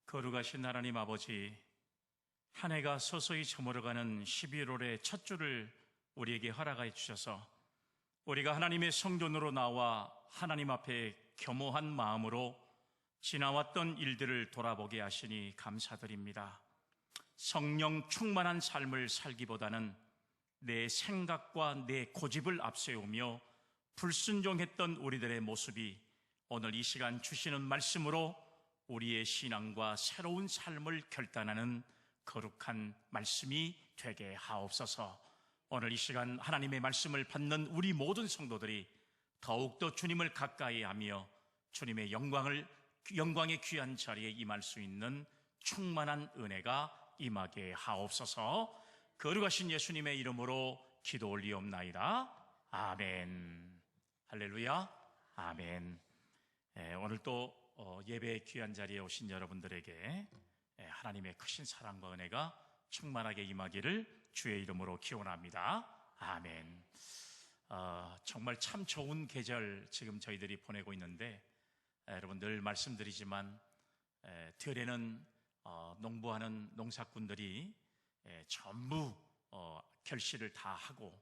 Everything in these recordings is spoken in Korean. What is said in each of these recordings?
거룩하신 하나님 아버지, 한 해가 서서히 저물어가는 11월의 첫 주를 우리에게 허락하여 주셔서 우리가 하나님의 성전으로 나와 하나님 앞에 겸허한 마음으로 지나왔던 일들을 돌아보게 하시니 감사드립니다. 성령 충만한 삶을 살기보다는 내 생각과 내 고집을 앞세우며 불순종했던 우리들의 모습이 오늘 이 시간 주시는 말씀으로 우리의 신앙과 새로운 삶을 결단하는 거룩한 말씀이 되게 하옵소서. 오늘 이 시간 하나님의 말씀을 받는 우리 모든 성도들이 더욱더 주님을 가까이 하며 주님의 영광의 귀한 자리에 임할 수 있는 충만한 은혜가 임하게 하옵소서. 거룩하신 예수님의 이름으로 기도 올리옵나이다. 아멘. 할렐루야. 아멘. 오늘 또 예배의 귀한 자리에 오신 여러분들에게 하나님의 크신 사랑과 은혜가 충만하게 임하기를 주의 이름으로 기원합니다. 아멘. 정말 참 좋은 계절 지금 저희들이 보내고 있는데, 여러분 늘 말씀드리지만 들에는 농부하는 농사꾼들이 전부 결실을 다 하고,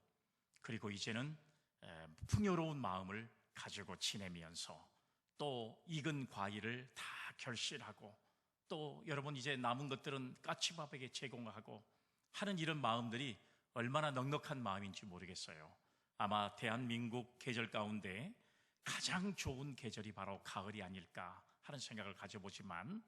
그리고 이제는 풍요로운 마음을 가지고 지내면서 또 익은 과일을 다 결실하고, 또 여러분 이제 남은 것들은 까치밥에게 제공하고 하는 이런 마음들이 얼마나 넉넉한 마음인지 모르겠어요. 아마 대한민국 계절 가운데 가장 좋은 계절이 바로 가을이 아닐까 하는 생각을 가져보지만,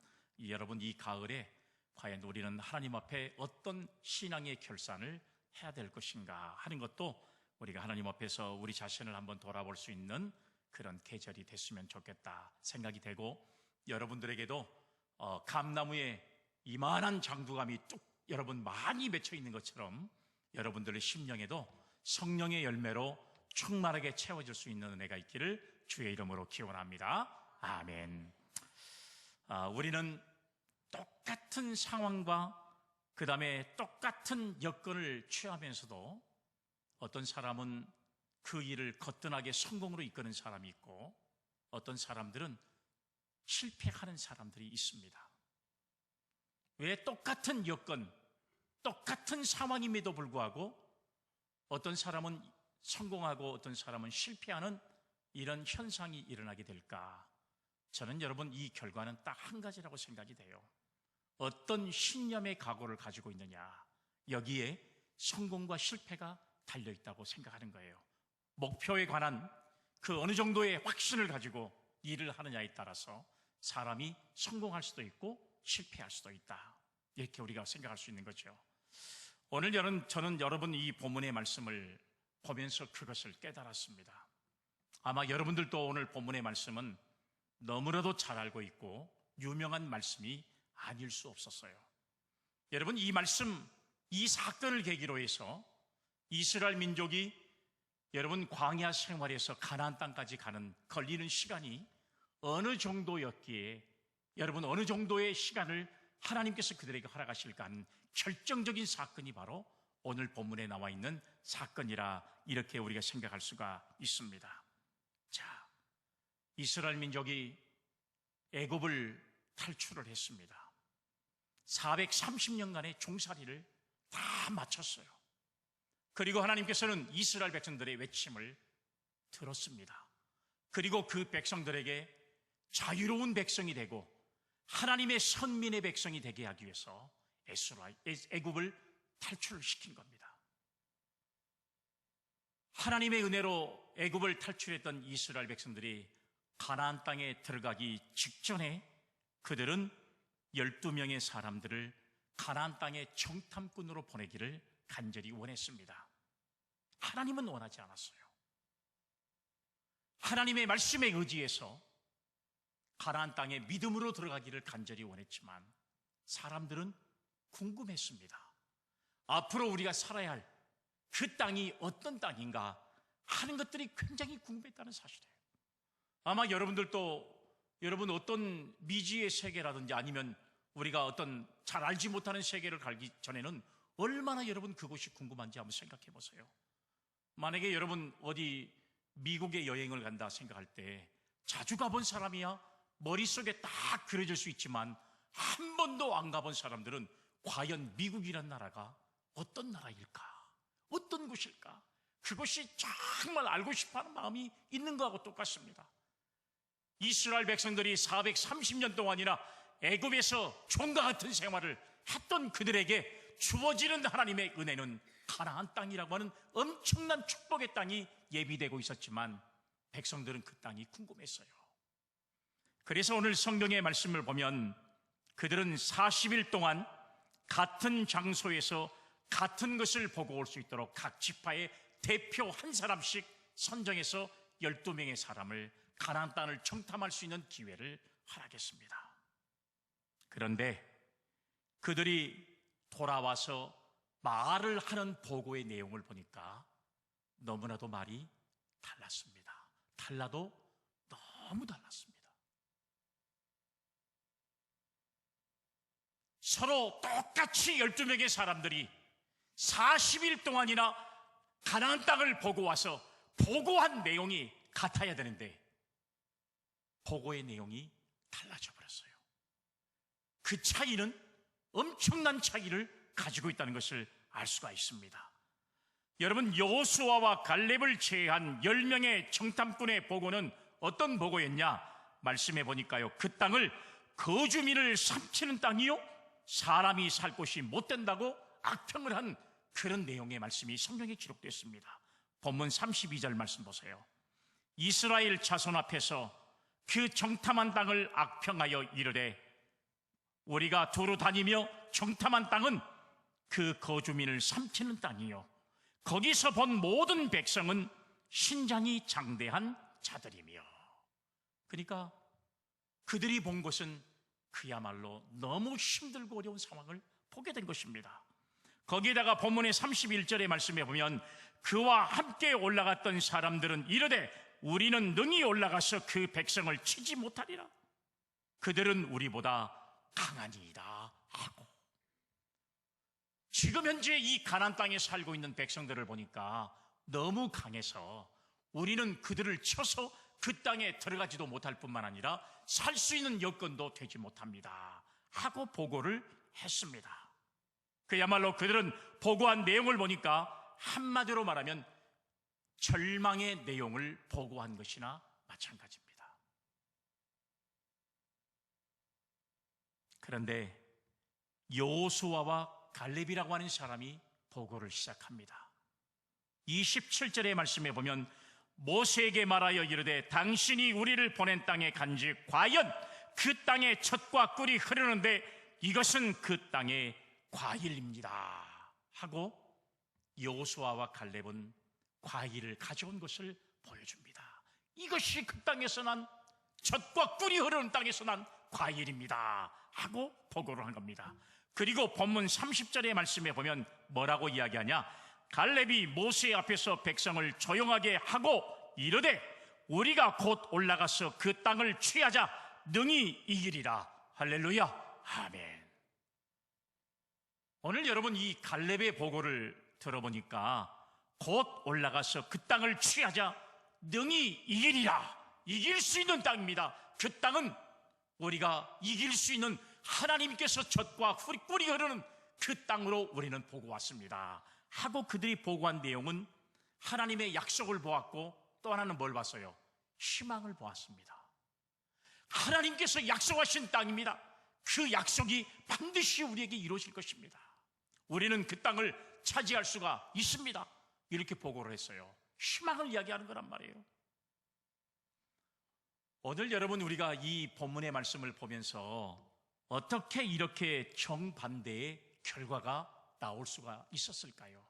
여러분 이 가을에 과연 우리는 하나님 앞에 어떤 신앙의 결산을 해야 될 것인가 하는 것도 우리가 하나님 앞에서 우리 자신을 한번 돌아볼 수 있는 그런 계절이 됐으면 좋겠다 생각이 되고, 여러분들에게도 감나무에 이만한 장두감이 뚝 여러분 많이 맺혀 있는 것처럼 여러분들의 심령에도 성령의 열매로 충만하게 채워질 수 있는 은혜가 있기를 주의 이름으로 기원합니다. 아멘. 우리는 똑같은 상황과 그 다음에 똑같은 여건을 취하면서도 어떤 사람은 그 일을 거뜬하게 성공으로 이끄는 사람이 있고, 어떤 사람들은 실패하는 사람들이 있습니다. 왜 똑같은 여건, 똑같은 상황임에도 불구하고 어떤 사람은 성공하고 어떤 사람은 실패하는 이런 현상이 일어나게 될까? 저는 여러분 이 결과는 딱 한 가지라고 생각이 돼요. 어떤 신념의 각오를 가지고 있느냐, 여기에 성공과 실패가 달려있다고 생각하는 거예요. 목표에 관한 그 어느 정도의 확신을 가지고 일을 하느냐에 따라서 사람이 성공할 수도 있고 실패할 수도 있다, 이렇게 우리가 생각할 수 있는 거죠. 오늘 저는 여러분 이 본문의 말씀을 보면서 그것을 깨달았습니다. 아마 여러분들도 오늘 본문의 말씀은 너무나도 잘 알고 있고 유명한 말씀이 아닐 수 없었어요. 여러분 이 말씀, 이 사건을 계기로 해서 이스라엘 민족이 여러분 광야 생활에서 가나안 땅까지 걸리는 시간이 어느 정도였기에, 여러분 어느 정도의 시간을 하나님께서 그들에게 허락하실까 하는 결정적인 사건이 바로 오늘 본문에 나와 있는 사건이라, 이렇게 우리가 생각할 수가 있습니다. 자, 이스라엘 민족이 애굽을 탈출을 했습니다. 430년간의 종살이를 다 마쳤어요. 그리고 하나님께서는 이스라엘 백성들의 외침을 들었습니다. 그리고 그 백성들에게 자유로운 백성이 되고 하나님의 선민의 백성이 되게 하기 위해서 애굽을 탈출시킨 겁니다. 하나님의 은혜로 애굽을 탈출했던 이스라엘 백성들이 가나안 땅에 들어가기 직전에 그들은 12명의 사람들을 가나안 땅의 정탐꾼으로 보내기를 간절히 원했습니다. 하나님은 원하지 않았어요. 하나님의 말씀에 의지해서 가나안 땅에 믿음으로 들어가기를 간절히 원했지만 사람들은 궁금했습니다. 앞으로 우리가 살아야 할 그 땅이 어떤 땅인가 하는 것들이 굉장히 궁금했다는 사실이에요. 아마 여러분들도 여러분 어떤 미지의 세계라든지 아니면 우리가 어떤 잘 알지 못하는 세계를 가기 전에는 얼마나 여러분 그곳이 궁금한지 한번 생각해 보세요. 만약에 여러분 어디 미국에 여행을 간다 생각할 때 자주 가본 사람이야 머릿속에 딱 그려질 수 있지만 한 번도 안 가본 사람들은 과연 미국이란 나라가 어떤 나라일까? 어떤 곳일까? 그것이 정말 알고 싶어하는 마음이 있는 것하고 똑같습니다. 이스라엘 백성들이 430년 동안이나 애굽에서 종과 같은 생활을 했던 그들에게 주어지는 하나님의 은혜는 가나안 땅이라고 하는 엄청난 축복의 땅이 예비되고 있었지만 백성들은 그 땅이 궁금했어요. 그래서 오늘 성경의 말씀을 보면 그들은 40일 동안 같은 장소에서 같은 것을 보고 올 수 있도록 각 지파의 대표 한 사람씩 선정해서 12명의 사람을 가나안 땅을 정탐할 수 있는 기회를 허락했습니다. 그런데 그들이 돌아와서 말을 하는 보고의 내용을 보니까 너무나도 말이 달랐습니다. 달라도 너무 달랐습니다. 서로 똑같이 12명의 사람들이 40일 동안이나 가나안 땅을 보고 와서 보고한 내용이 같아야 되는데 보고의 내용이 달라져 버렸어요. 그 차이는 엄청난 차이를 가지고 있다는 것을 알 수가 있습니다. 여러분, 여호수아와 갈렙을 제외한 10명의 정탐꾼의 보고는 어떤 보고였냐? 말씀해 보니까요, 그 땅을 거주민을 삼키는 땅이요 사람이 살 곳이 못 된다고 악평을 한 그런 내용의 말씀이 성경에 기록됐습니다. 본문 32절 말씀 보세요. 이스라엘 자손 앞에서 그 정탐한 땅을 악평하여 이르되 우리가 두루 다니며 정탐한 땅은 그 거주민을 삼키는 땅이요 거기서 본 모든 백성은 신장이 장대한 자들이며. 그러니까 그들이 본 것은 그야말로 너무 힘들고 어려운 상황을 보게 된 것입니다. 거기에다가 본문의 31절의 말씀에 보면 그와 함께 올라갔던 사람들은 이르되 우리는 능히 올라가서 그 백성을 치지 못하리라. 그들은 우리보다 강하니이다 하고. 지금 현재 이 가나안 땅에 살고 있는 백성들을 보니까 너무 강해서 우리는 그들을 쳐서 그 땅에 들어가지도 못할 뿐만 아니라 살 수 있는 여건도 되지 못합니다 하고 보고를 했습니다. 그야말로 그들은 보고한 내용을 보니까 한마디로 말하면 절망의 내용을 보고한 것이나 마찬가지입니다. 그런데 여호수아와 갈렙이라고 하는 사람이 보고를 시작합니다. 27절의 말씀에 보면 모세에게 말하여 이르되 당신이 우리를 보낸 땅에 간즉 과연 그 땅에 젖과 꿀이 흐르는데 이것은 그 땅의 과일입니다 하고 여호수아와 갈렙은 과일을 가져온 것을 보여줍니다. 이것이 그 땅에서 난 젖과 꿀이 흐르는 땅에서 난 과일입니다 하고 보고를 한 겁니다. 그리고 본문 30절의 말씀에 보면 뭐라고 이야기하냐? 갈렙이 모세 앞에서 백성을 조용하게 하고 이르되 우리가 곧 올라가서 그 땅을 취하자 능히 이기리라. 할렐루야, 아멘. 오늘 여러분 이 갈렙의 보고를 들어보니까 곧 올라가서 그 땅을 취하자 능히 이기리라. 이길 수 있는 땅입니다. 그 땅은 우리가 이길 수 있는 하나님께서 젖과 꿀이 흐르는 그 땅으로 우리는 보고 왔습니다 하고 그들이 보고한 내용은 하나님의 약속을 보았고 또 하나는 뭘 봤어요? 희망을 보았습니다. 하나님께서 약속하신 땅입니다. 그 약속이 반드시 우리에게 이루어질 것입니다. 우리는 그 땅을 차지할 수가 있습니다. 이렇게 보고를 했어요. 희망을 이야기하는 거란 말이에요. 오늘 여러분 우리가 이 본문의 말씀을 보면서 어떻게 이렇게 정반대의 결과가 나올 수가 있었을까요?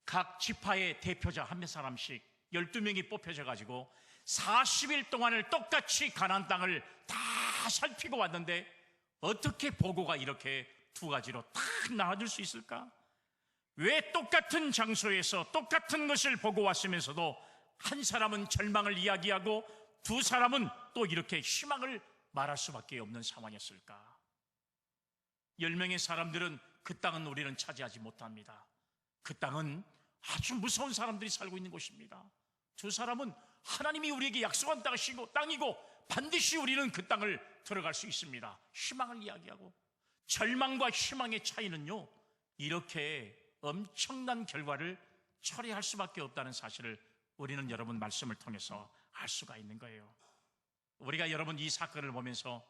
각 지파의 대표자 한 사람씩 12명이 뽑혀져 가지고 40일 동안을 똑같이 가나안 땅을 다 살피고 왔는데 어떻게 보고가 이렇게 두 가지로 딱 나눠질 수 있을까? 왜 똑같은 장소에서 똑같은 것을 보고 왔으면서도 한 사람은 절망을 이야기하고 두 사람은 또 이렇게 희망을 말할 수밖에 없는 상황이었을까? 10명의 사람들은 그 땅은 우리는 차지하지 못합니다. 그 땅은 아주 무서운 사람들이 살고 있는 곳입니다. 두 사람은 하나님이 우리에게 약속한 땅이고 반드시 우리는 그 땅을 들어갈 수 있습니다. 희망을 이야기하고 절망과 희망의 차이는요, 이렇게 엄청난 결과를 초래할 수밖에 없다는 사실을 우리는 여러분 말씀을 통해서 알 수가 있는 거예요. 우리가 여러분 이 사건을 보면서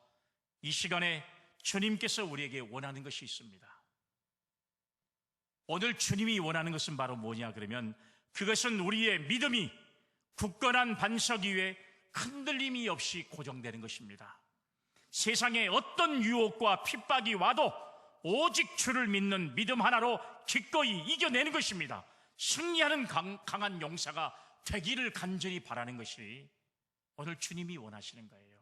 이 시간에 주님께서 우리에게 원하는 것이 있습니다. 오늘 주님이 원하는 것은 바로 뭐냐 그러면, 그것은 우리의 믿음이 굳건한 반석 위에 흔들림이 없이 고정되는 것입니다. 세상에 어떤 유혹과 핍박이 와도 오직 주를 믿는 믿음 하나로 기꺼이 이겨내는 것입니다. 승리하는 강한 용사가 되기를 간절히 바라는 것이 오늘 주님이 원하시는 거예요.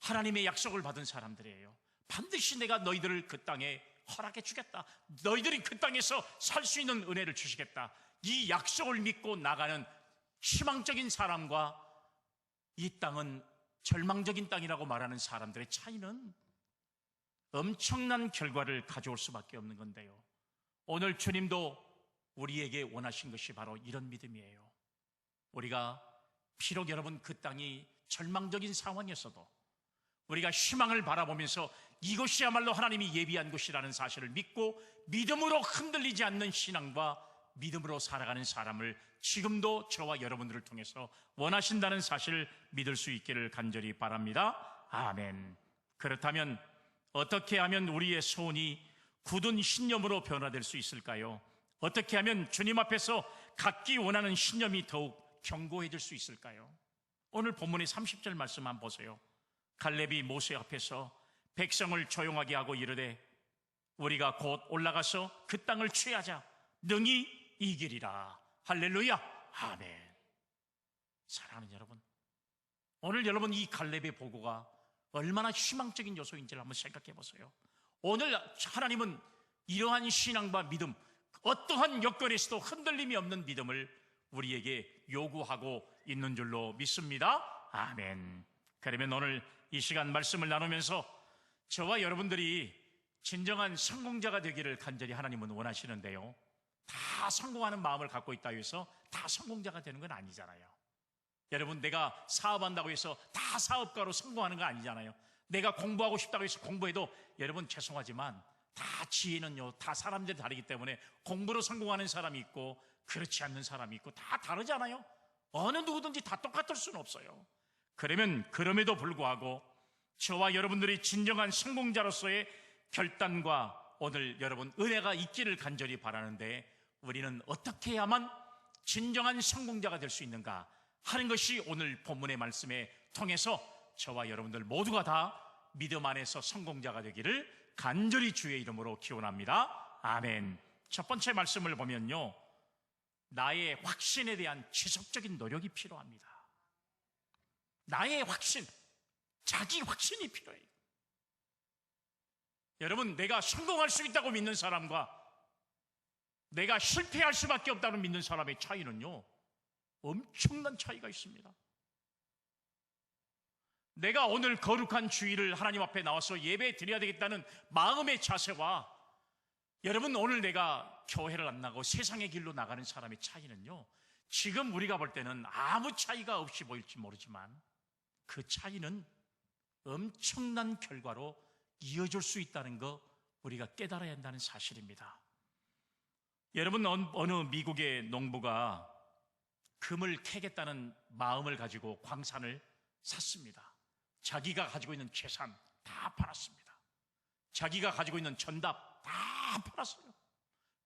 하나님의 약속을 받은 사람들이에요. 반드시 내가 너희들을 그 땅에 허락해 주겠다. 너희들이 그 땅에서 살 수 있는 은혜를 주시겠다. 이 약속을 믿고 나가는 희망적인 사람과 이 땅은 절망적인 땅이라고 말하는 사람들의 차이는 엄청난 결과를 가져올 수밖에 없는 건데요, 오늘 주님도 우리에게 원하신 것이 바로 이런 믿음이에요. 우리가 비록 여러분 그 땅이 절망적인 상황이었어도 우리가 희망을 바라보면서 이것이야말로 하나님이 예비한 곳이라는 사실을 믿고 믿음으로 흔들리지 않는 신앙과 믿음으로 살아가는 사람을 지금도 저와 여러분들을 통해서 원하신다는 사실을 믿을 수 있기를 간절히 바랍니다. 아멘. 그렇다면 어떻게 하면 우리의 소원이 굳은 신념으로 변화될 수 있을까요? 어떻게 하면 주님 앞에서 갖기 원하는 신념이 더욱 견고해질 수 있을까요? 오늘 본문의 30절 말씀 한번 보세요. 갈렙이 모세 앞에서 백성을 조용하게 하고 이르되 우리가 곧 올라가서 그 땅을 취하자. 능히 이기리라. 할렐루야. 아멘. 사랑하는 여러분, 오늘 여러분 이 갈렙의 보고가 얼마나 희망적인 요소인지를 한번 생각해 보세요. 오늘 하나님은 이러한 신앙과 믿음, 어떠한 여건에서도 흔들림이 없는 믿음을 우리에게 요구하고 있는 줄로 믿습니다. 아멘. 그러면 오늘 이 시간 말씀을 나누면서 저와 여러분들이 진정한 성공자가 되기를 간절히 하나님은 원하시는데요, 다 성공하는 마음을 갖고 있다고 해서 다 성공자가 되는 건 아니잖아요. 여러분, 내가 사업한다고 해서 다 사업가로 성공하는 건 아니잖아요. 내가 공부하고 싶다고 해서 공부해도 여러분 죄송하지만 다 지혜는요, 다 사람들이 다르기 때문에 공부로 성공하는 사람이 있고 그렇지 않는 사람이 있고 다 다르잖아요. 어느 누구든지 다 똑같을 수는 없어요. 그러면 그럼에도 불구하고 저와 여러분들이 진정한 성공자로서의 결단과 오늘 여러분 은혜가 있기를 간절히 바라는데, 우리는 어떻게 해야만 진정한 성공자가 될 수 있는가 하는 것이 오늘 본문의 말씀에 통해서 저와 여러분들 모두가 다 믿음 안에서 성공자가 되기를 간절히 주의 이름으로 기원합니다. 아멘. 첫 번째 말씀을 보면요, 나의 확신에 대한 지속적인 노력이 필요합니다. 나의 확신, 자기 확신이 필요해요. 여러분, 내가 성공할 수 있다고 믿는 사람과 내가 실패할 수밖에 없다고 믿는 사람의 차이는요, 엄청난 차이가 있습니다. 내가 오늘 거룩한 주일을 하나님 앞에 나와서 예배 드려야 되겠다는 마음의 자세와 여러분 오늘 내가 교회를 안 나가고 세상의 길로 나가는 사람의 차이는요, 지금 우리가 볼 때는 아무 차이가 없이 보일지 모르지만 그 차이는 엄청난 결과로 이어질 수 있다는 거 우리가 깨달아야 한다는 사실입니다. 여러분, 어느 미국의 농부가 금을 캐겠다는 마음을 가지고 광산을 샀습니다. 자기가 가지고 있는 재산 다 팔았습니다. 자기가 가지고 있는 전답 다 팔았어요.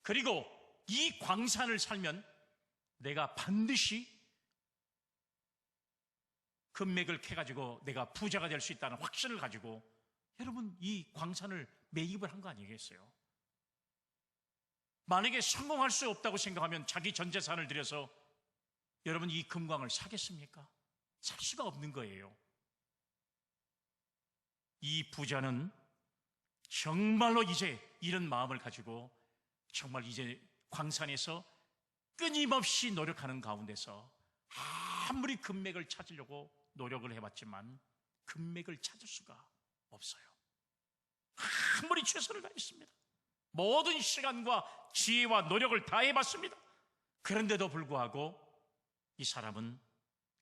그리고 이 광산을 살면 내가 반드시 금맥을 캐가지고 내가 부자가 될 수 있다는 확신을 가지고 여러분 이 광산을 매입을 한 거 아니겠어요? 만약에 성공할 수 없다고 생각하면 자기 전 재산을 들여서 여러분 이 금광을 사겠습니까? 살 수가 없는 거예요. 이 부자는 정말로 이제 이런 마음을 가지고 정말 이제 광산에서 끊임없이 노력하는 가운데서 아무리 금맥을 찾으려고 노력을 해봤지만 금맥을 찾을 수가 없어요. 아무리 최선을 다했습니다. 모든 시간과 지혜와 노력을 다해봤습니다. 그런데도 불구하고 이 사람은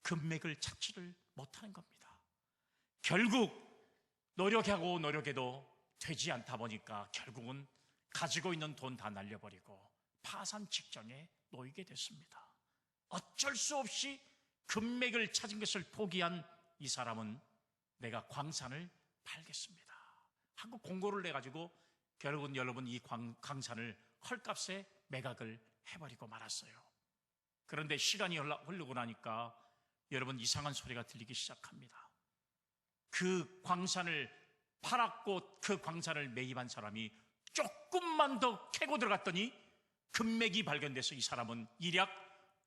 금맥을 찾지를 못하는 겁니다. 결국 노력하고 노력해도 되지 않다 보니까 결국은 가지고 있는 돈 다 날려버리고 파산 직전에 놓이게 됐습니다. 어쩔 수 없이 금맥을 찾은 것을 포기한 이 사람은 내가 광산을 팔겠습니다 하고 공고를 내가지고 결국은 여러분 이 광산을 헐값에 매각을 해버리고 말았어요. 그런데 시간이 흐르고 나니까 여러분 이상한 소리가 들리기 시작합니다. 그 광산을 팔았고 그 광산을 매입한 사람이 조금만 더 캐고 들어갔더니 금맥이 발견돼서 이 사람은 일약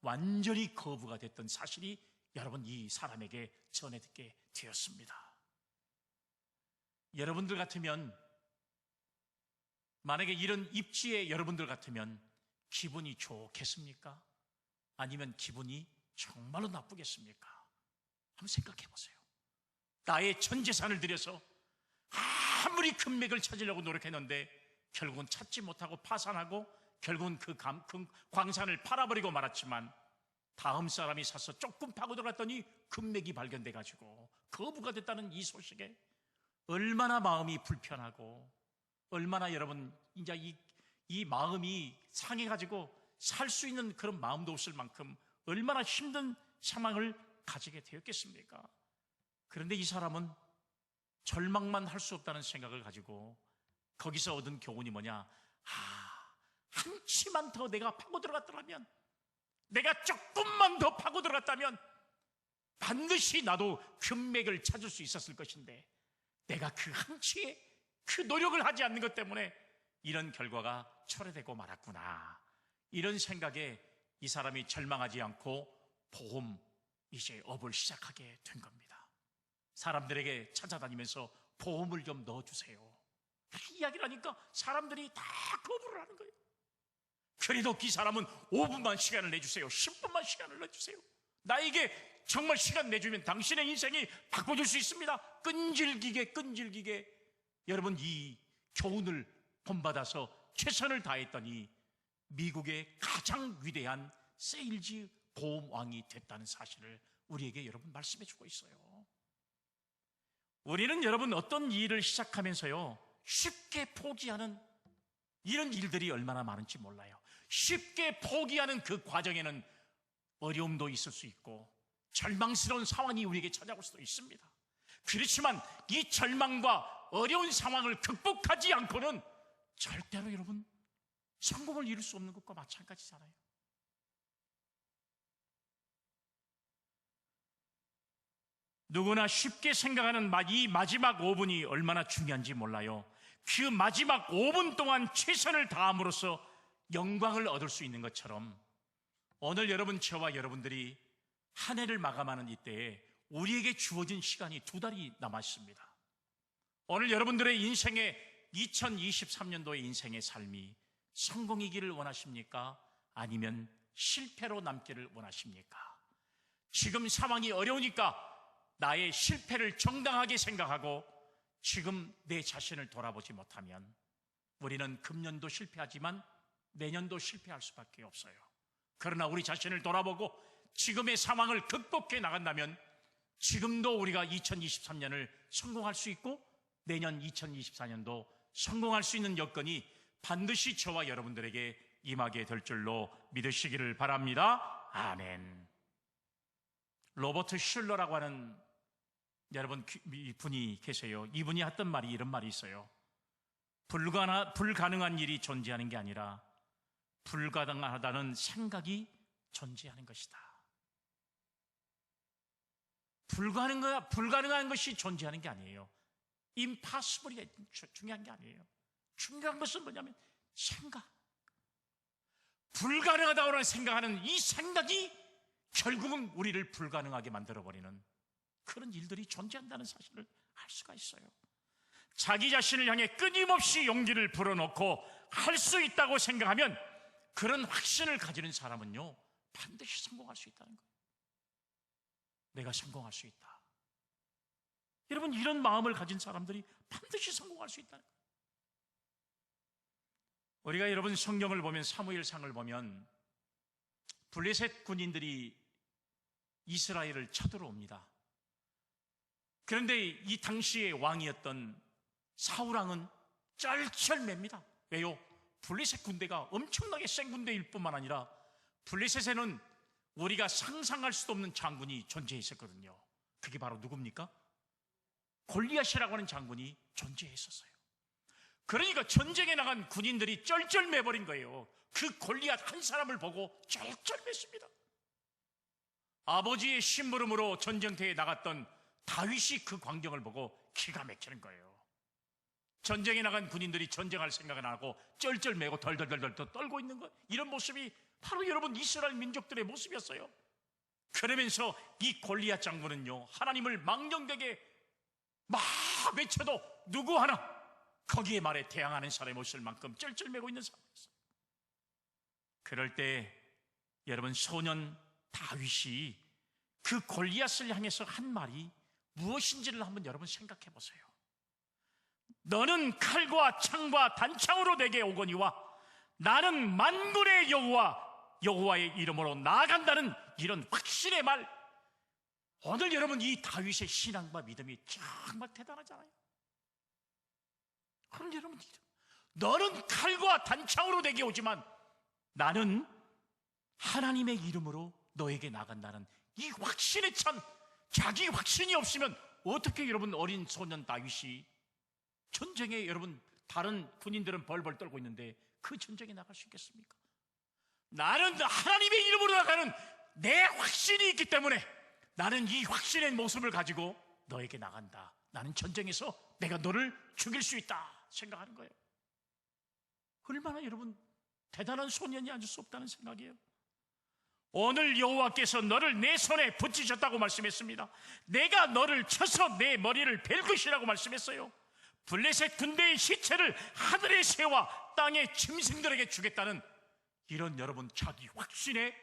완전히 거부가 됐던 사실이 여러분 이 사람에게 전해 듣게 되었습니다. 여러분들 같으면, 만약에 이런 입지에 여러분들 같으면 기분이 좋겠습니까? 아니면 기분이 정말로 나쁘겠습니까? 한번 생각해 보세요. 나의 전 재산을 들여서 아무리 금맥을 찾으려고 노력했는데 결국은 찾지 못하고 파산하고 결국은 그 광산을 팔아버리고 말았지만 다음 사람이 사서 조금 파고 들어갔더니 금맥이 발견돼가지고 거부가 됐다는 이 소식에 얼마나 마음이 불편하고 얼마나 여러분 이제 이 마음이 상해가지고 살 수 있는 그런 마음도 없을 만큼 얼마나 힘든 상황을 가지게 되었겠습니까? 그런데 이 사람은 절망만 할 수 없다는 생각을 가지고 거기서 얻은 교훈이 뭐냐? 한 치만 더 내가 파고 들어갔더라면, 내가 조금만 더 파고 들어갔다면 반드시 나도 금맥을 찾을 수 있었을 것인데 내가 그 한 치에 그 노력을 하지 않는 것 때문에 이런 결과가 초래되고 말았구나. 이런 생각에 이 사람이 절망하지 않고 보험 이제 업을 시작하게 된 겁니다. 사람들에게 찾아다니면서 보험을 좀 넣어주세요. 이야기를 하니까 사람들이 다 거부를 하는 거예요. 그래도 그 사람은 5분만 시간을 내주세요. 10분만 시간을 내주세요. 나에게 정말 시간 내주면 당신의 인생이 바꿔줄 수 있습니다. 끈질기게 여러분 이 교훈을 본받아서 최선을 다했더니 미국의 가장 위대한 세일즈 보험왕이 됐다는 사실을 우리에게 여러분 말씀해 주고 있어요. 우리는 여러분 어떤 일을 시작하면서요 쉽게 포기하는 이런 일들이 얼마나 많은지 몰라요. 쉽게 포기하는 그 과정에는 어려움도 있을 수 있고 절망스러운 상황이 우리에게 찾아올 수도 있습니다. 그렇지만 이 절망과 어려운 상황을 극복하지 않고는 절대로 여러분 성공을 이룰 수 없는 것과 마찬가지잖아요. 누구나 쉽게 생각하는 이 마지막 5분이 얼마나 중요한지 몰라요. 그 마지막 5분 동안 최선을 다함으로써 영광을 얻을 수 있는 것처럼 오늘 여러분, 저와 여러분들이 한 해를 마감하는 이때에 우리에게 주어진 시간이 2달이 남았습니다. 오늘 여러분들의 인생의 2023년도의 인생의 삶이 성공이기를 원하십니까? 아니면 실패로 남기를 원하십니까? 지금 상황이 어려우니까 나의 실패를 정당하게 생각하고 지금 내 자신을 돌아보지 못하면 우리는 금년도 실패하지만 내년도 실패할 수밖에 없어요. 그러나 우리 자신을 돌아보고 지금의 상황을 극복해 나간다면 지금도 우리가 2023년을 성공할 수 있고 내년 2024년도 성공할 수 있는 여건이 반드시 저와 여러분들에게 임하게 될 줄로 믿으시기를 바랍니다. 아멘. 로버트 슐러라고 하는 여러분 분이 계세요. 이분이 했던 말이 이런 말이 있어요. 불가능한 일이 존재하는 게 아니라 불가능하다는 생각이 존재하는 것이다. 불가능한 것이 존재하는 게 아니에요. impossible이 중요한 게 아니에요. 중요한 것은 뭐냐면 생각. 불가능하다고 생각하는 이 생각이 결국은 우리를 불가능하게 만들어버리는 그런 일들이 존재한다는 사실을 알 수가 있어요. 자기 자신을 향해 끊임없이 용기를 불어넣고 할 수 있다고 생각하면 그런 확신을 가지는 사람은요 반드시 성공할 수 있다는 거예요. 내가 성공할 수 있다. 여러분, 이런 마음을 가진 사람들이 반드시 성공할 수 있다는 거예요. 우리가 여러분 성경을 보면, 사무엘상을 보면 블레셋 군인들이 이스라엘을 쳐들어옵니다. 그런데 이 당시의 왕이었던 사울왕은 쩔쩔맵니다. 왜요? 블레셋 군대가 엄청나게 센 군대일 뿐만 아니라 블레셋에는 우리가 상상할 수도 없는 장군이 존재했었거든요. 그게 바로 누굽니까? 골리앗이라고 하는 장군이 존재했었어요. 그러니까 전쟁에 나간 군인들이 쩔쩔매버린 거예요. 그 골리앗 한 사람을 보고 쩔쩔맸습니다. 아버지의 심부름으로 전쟁터에 나갔던 다윗이 그 광경을 보고 기가 막히는 거예요. 전쟁에 나간 군인들이 전쟁할 생각은 안 하고 쩔쩔매고 덜덜덜덜 떨고 있는 것, 이런 모습이 바로 여러분 이스라엘 민족들의 모습이었어요. 그러면서 이 골리앗 장군은요, 하나님을 망령되게 막 외쳐도 누구 하나 거기에 말에 대항하는 사람이 없을 만큼 쩔쩔매고 있는 사람이었어요. 그럴 때 여러분, 소년 다윗이 그 골리앗을 향해서 한 말이 무엇인지를 한번 여러분 생각해 보세요. 너는 칼과 창과 단창으로 내게 오거니와 나는 만군의 여호와의 이름으로 나아간다는 이런 확신의 말. 오늘 여러분, 이 다윗의 신앙과 믿음이 정말 대단하잖아요. 그럼 여러분, 너는 칼과 단창으로 내게 오지만 나는 하나님의 이름으로 너에게 나간다는 이 확신에 찬, 자기 확신이 없으면 어떻게 여러분 어린 소년 다윗이 전쟁에, 여러분 다른 군인들은 벌벌 떨고 있는데 그 전쟁에 나갈 수 있겠습니까? 나는 하나님의 이름으로 나가는 내 확신이 있기 때문에 나는 이 확신의 모습을 가지고 너에게 나간다. 나는 전쟁에서 내가 너를 죽일 수 있다 생각하는 거예요. 얼마나 여러분 대단한 소년이 아닐 수 없다는 생각이에요. 오늘 여호와께서 너를 내 손에 붙이셨다고 말씀했습니다. 내가 너를 쳐서 내 머리를 벨 것이라고 말씀했어요. 블레셋 군대의 시체를 하늘에 세워 땅의 짐승들에게 주겠다는 이런 여러분 자기 확신의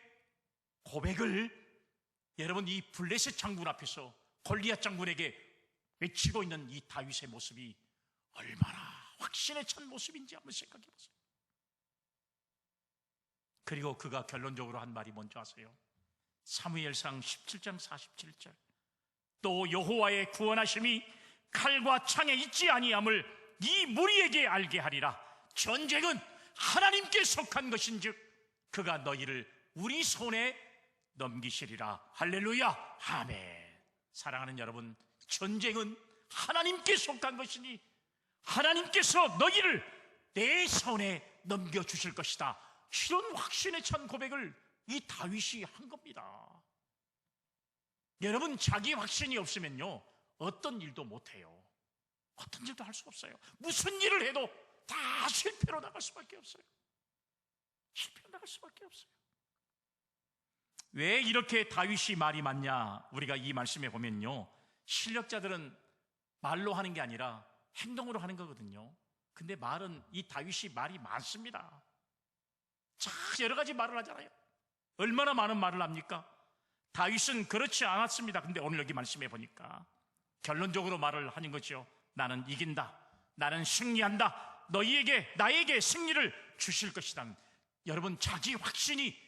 고백을 여러분 이 블레셋 장군 앞에서 골리앗 장군에게 외치고 있는 이 다윗의 모습이 얼마나 확신에 찬 모습인지 한번 생각해 보세요. 그리고 그가 결론적으로 한 말이 뭔지 아세요? 사무엘상 17장 47절. 또 여호와의 구원하심이 칼과 창에 있지 아니함을 이 무리에게 알게 하리라. 전쟁은 하나님께 속한 것인즉 그가 너희를 우리 손에 넘기시리라. 할렐루야, 아멘. 사랑하는 여러분, 전쟁은 하나님께 속한 것이니 하나님께서 너희를 내 손에 넘겨주실 것이다. 이런 확신에 찬 고백을 이 다윗이 한 겁니다. 여러분, 자기 확신이 없으면요 어떤 일도 못해요. 어떤 일도 할 수 없어요. 무슨 일을 해도 다 실패로 나갈 수밖에 없어요. 실패로 나갈 수밖에 없어요. 왜 이렇게 다윗이 말이 많냐? 우리가 이 말씀에 보면요, 실력자들은 말로 하는 게 아니라 행동으로 하는 거거든요. 근데 말은, 이 다윗이 말이 많습니다. 자, 여러 가지 말을 하잖아요. 얼마나 많은 말을 합니까? 다윗은 그렇지 않았습니다. 근데 오늘 여기 말씀해 보니까 결론적으로 말을 하는 거죠. 나는 이긴다. 나는 승리한다. 나에게 승리를 주실 것이다. 여러분, 자기 확신이